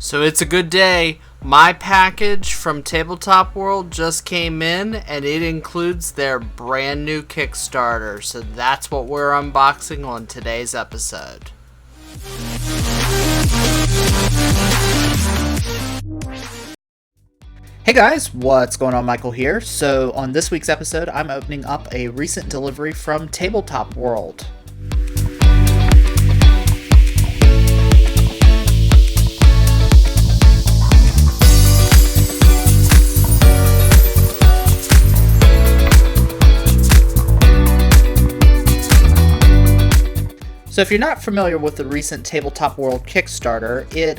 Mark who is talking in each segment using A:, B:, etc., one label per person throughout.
A: So it's a good day. My package from Tabletop World just came in, and it includes their brand new Kickstarter. So that's what we're unboxing on today's episode.
B: Hey guys, what's going on? Michael here. So on this week's episode, I'm opening up a recent delivery from Tabletop World. So if you're not familiar with the recent Tabletop World Kickstarter, it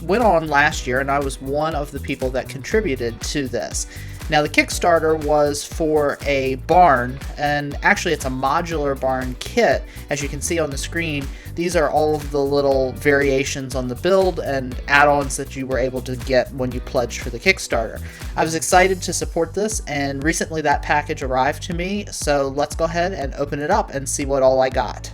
B: went on last year, and I was one of the people that contributed to this. Now the Kickstarter was for a barn, and actually it's a modular barn kit. As you can see on the screen, these are all of the little variations on the build and add-ons that you were able to get when you pledged for the Kickstarter. I was excited to support this, and recently that package arrived to me, so let's go ahead and open it up and see what all I got.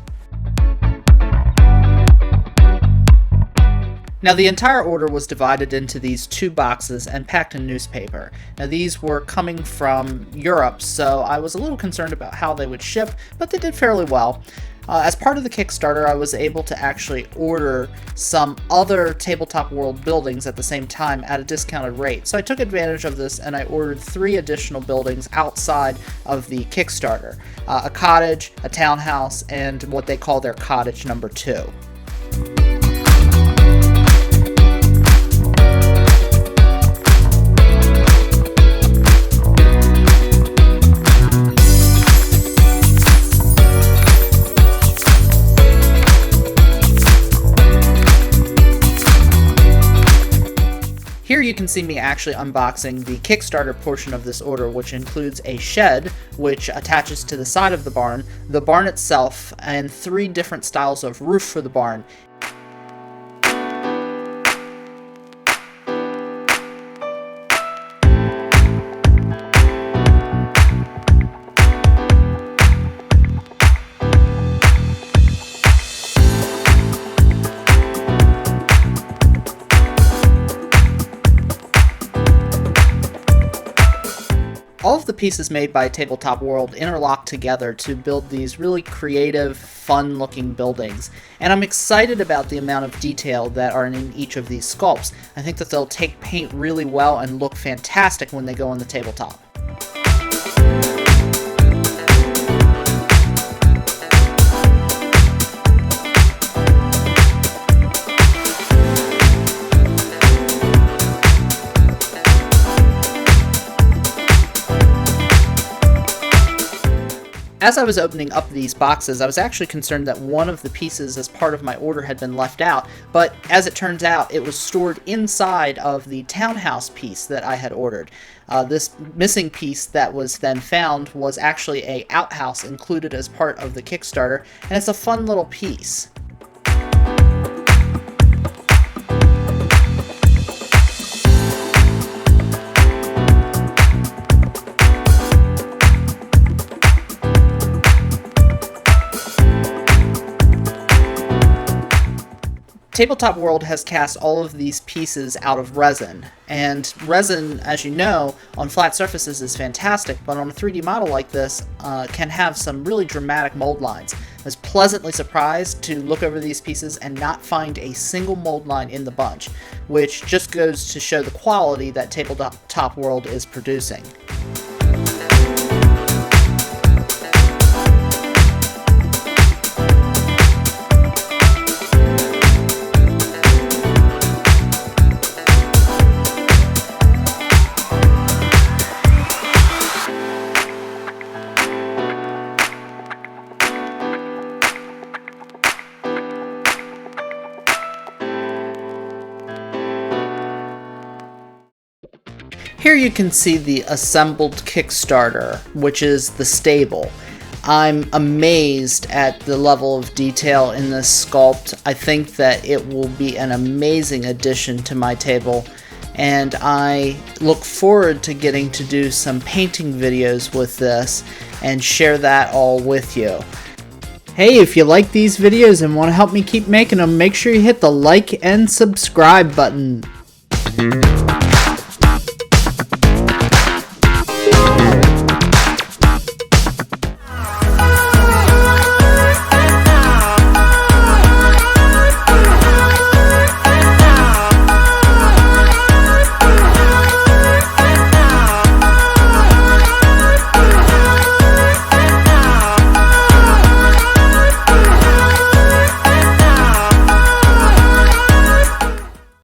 B: Now the entire order was divided into these two boxes and packed in newspaper. Now these were coming from Europe, so I was a little concerned about how they would ship, but they did fairly well. As part of the Kickstarter, I was able to actually order some other Tabletop World buildings at the same time at a discounted rate. So I took advantage of this and I ordered 3 additional buildings outside of the Kickstarter. A cottage, a townhouse, and what they call their cottage number 2. Here you can see me actually unboxing the Kickstarter portion of this order, which includes a shed, which attaches to the side of the barn itself, and 3 different styles of roof for the barn. All of the pieces made by Tabletop World interlock together to build these really creative, fun-looking buildings, and I'm excited about the amount of detail that are in each of these sculpts. I think that they'll take paint really well and look fantastic when they go on the tabletop. As I was opening up these boxes, I was actually concerned that one of the pieces as part of my order had been left out, but as it turns out, it was stored inside of the townhouse piece that I had ordered. This missing piece that was then found was actually an outhouse included as part of the Kickstarter, and it's a fun little piece. Tabletop World has cast all of these pieces out of resin, and resin, as you know, on flat surfaces is fantastic, but on a 3D model like this can have some really dramatic mold lines. I was pleasantly surprised to look over these pieces and not find a single mold line in the bunch, which just goes to show the quality that Tabletop World is producing. Here you can see the assembled Kickstarter, which is the stable. I'm amazed at the level of detail in this sculpt. I think that it will be an amazing addition to my table, and I look forward to getting to do some painting videos with this and share that all with you. Hey, if you like these videos and want to help me keep making them, make sure you hit the like and subscribe button.